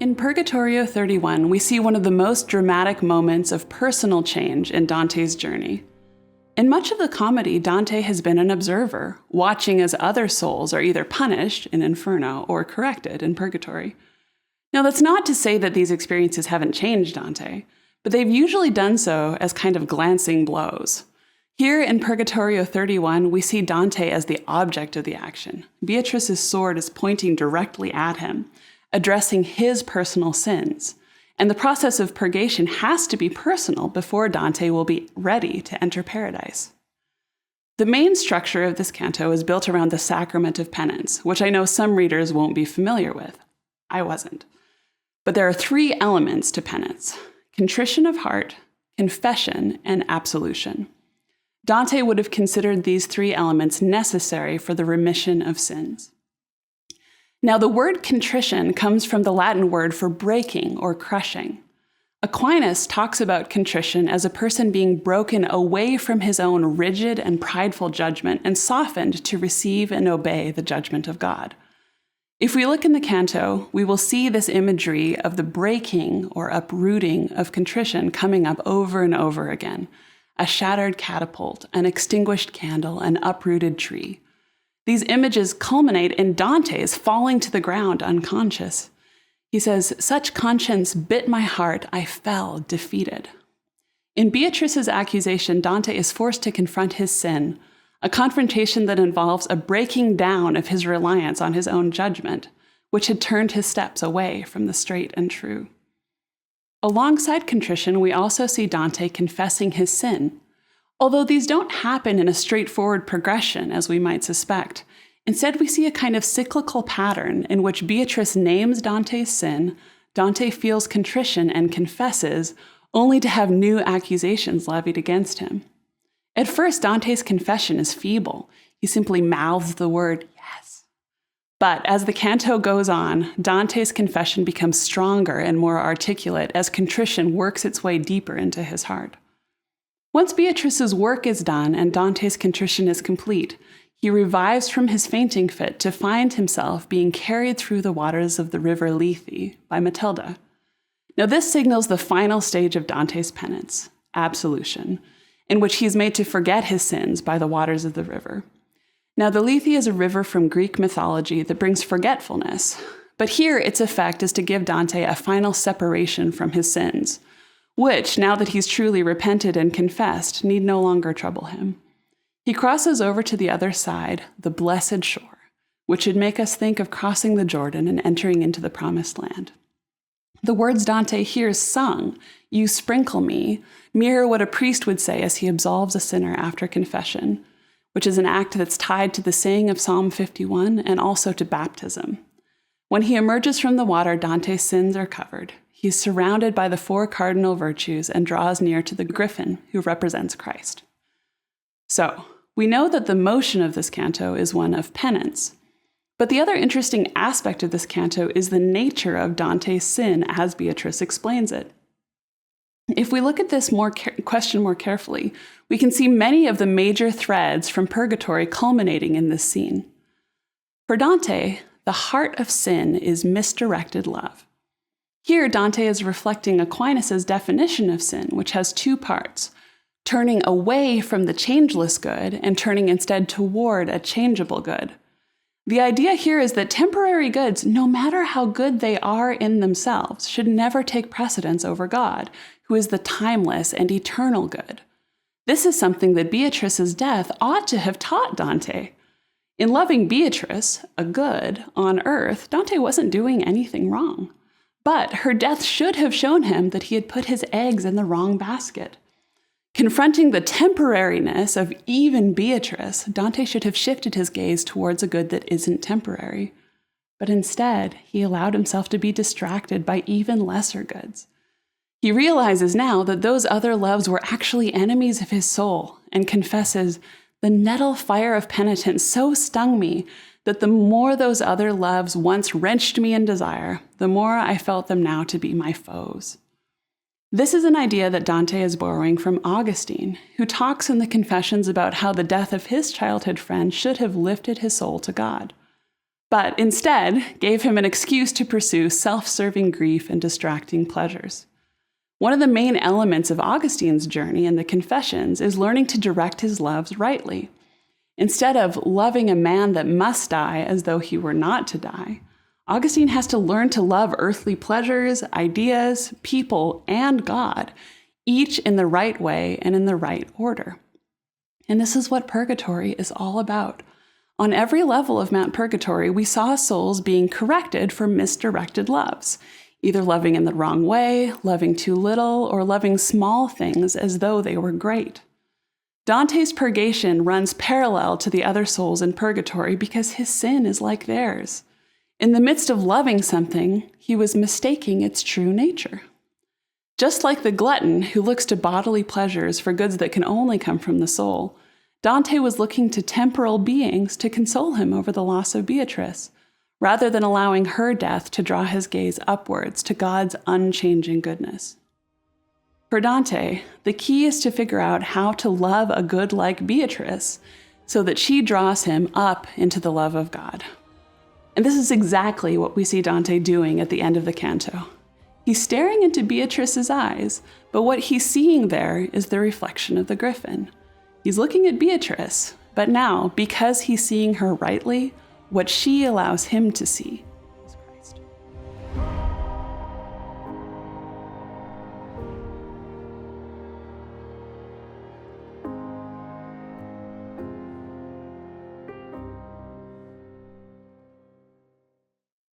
In Purgatorio 31, we see one of the most dramatic moments of personal change in Dante's journey. In much of the comedy, Dante has been an observer, watching as other souls are either punished in Inferno or corrected in Purgatory. Now, that's not to say that these experiences haven't changed Dante, but they've usually done so as kind of glancing blows. Here in Purgatorio 31, we see Dante as the object of the action. Beatrice's sword is pointing directly at him, addressing his personal sins. And the process of purgation has to be personal before Dante will be ready to enter paradise. The main structure of this canto is built around the sacrament of penance, which I know some readers won't be familiar with. I wasn't. But there are three elements to penance: contrition of heart, confession, and absolution. Dante would have considered these three elements necessary for the remission of sins. Now, the word contrition comes from the Latin word for breaking or crushing. Aquinas talks about contrition as a person being broken away from his own rigid and prideful judgment and softened to receive and obey the judgment of God. If we look in the canto, we will see this imagery of the breaking or uprooting of contrition coming up over and over again. A shattered catapult, an extinguished candle, an uprooted tree. These images culminate in Dante's falling to the ground unconscious. He says, "Such conscience bit my heart, I fell defeated." In Beatrice's accusation, Dante is forced to confront his sin, a confrontation that involves a breaking down of his reliance on his own judgment, which had turned his steps away from the straight and true. Alongside contrition, we also see Dante confessing his sin. Although these don't happen in a straightforward progression, as we might suspect, instead we see a kind of cyclical pattern in which Beatrice names Dante's sin, Dante feels contrition and confesses, only to have new accusations levied against him. At first, Dante's confession is feeble. He simply mouths the word, yes. But as the canto goes on, Dante's confession becomes stronger and more articulate as contrition works its way deeper into his heart. Once Beatrice's work is done and Dante's contrition is complete, he revives from his fainting fit to find himself being carried through the waters of the river Lethe by Matilda. Now this signals the final stage of Dante's penance, absolution, in which he is made to forget his sins by the waters of the river. Now, the Lethe is a river from Greek mythology that brings forgetfulness, but here its effect is to give Dante a final separation from his sins, which, now that he's truly repented and confessed, need no longer trouble him. He crosses over to the other side, the blessed shore, which should make us think of crossing the Jordan and entering into the promised land. The words Dante hears sung, "You sprinkle me," mirror what a priest would say as he absolves a sinner after confession, which is an act that's tied to the saying of Psalm 51 and also to baptism. When he emerges from the water, Dante's sins are covered. He is surrounded by the four cardinal virtues and draws near to the griffin who represents Christ. So, we know that the motion of this canto is one of penance. But the other interesting aspect of this canto is the nature of Dante's sin as Beatrice explains it. If we look at this question more carefully, we can see many of the major threads from Purgatory culminating in this scene. For Dante, the heart of sin is misdirected love. Here, Dante is reflecting Aquinas' definition of sin, which has two parts: turning away from the changeless good and turning instead toward a changeable good. The idea here is that temporary goods, no matter how good they are in themselves, should never take precedence over God, who is the timeless and eternal good. This is something that Beatrice's death ought to have taught Dante. In loving Beatrice, a good, on earth, Dante wasn't doing anything wrong. But her death should have shown him that he had put his eggs in the wrong basket. Confronting the temporariness of even Beatrice, Dante should have shifted his gaze towards a good that isn't temporary. But instead, he allowed himself to be distracted by even lesser goods. He realizes now that those other loves were actually enemies of his soul and confesses, "The nettle fire of penitence so stung me that the more those other loves once wrenched me in desire, the more I felt them now to be my foes." This is an idea that Dante is borrowing from Augustine, who talks in the Confessions about how the death of his childhood friend should have lifted his soul to God. but instead gave him an excuse to pursue self-serving grief and distracting pleasures. One of the main elements of Augustine's journey in the Confessions is learning to direct his loves rightly. Instead of loving a man that must die as though he were not to die, Augustine has to learn to love earthly pleasures, ideas, people, and God, each in the right way and in the right order. And this is what purgatory is all about. On every level of Mount Purgatory, we saw souls being corrected for misdirected loves, either loving in the wrong way, loving too little, or loving small things as though they were great. Dante's purgation runs parallel to the other souls in purgatory because his sin is like theirs. In the midst of loving something, he was mistaking its true nature. Just like the glutton who looks to bodily pleasures for goods that can only come from the soul, Dante was looking to temporal beings to console him over the loss of Beatrice, rather than allowing her death to draw his gaze upwards to God's unchanging goodness. For Dante, the key is to figure out how to love a good like Beatrice so that she draws him up into the love of God. And this is exactly what we see Dante doing at the end of the canto. He's staring into Beatrice's eyes, but what he's seeing there is the reflection of the griffin. He's looking at Beatrice, but now, because he's seeing her rightly, what she allows him to see.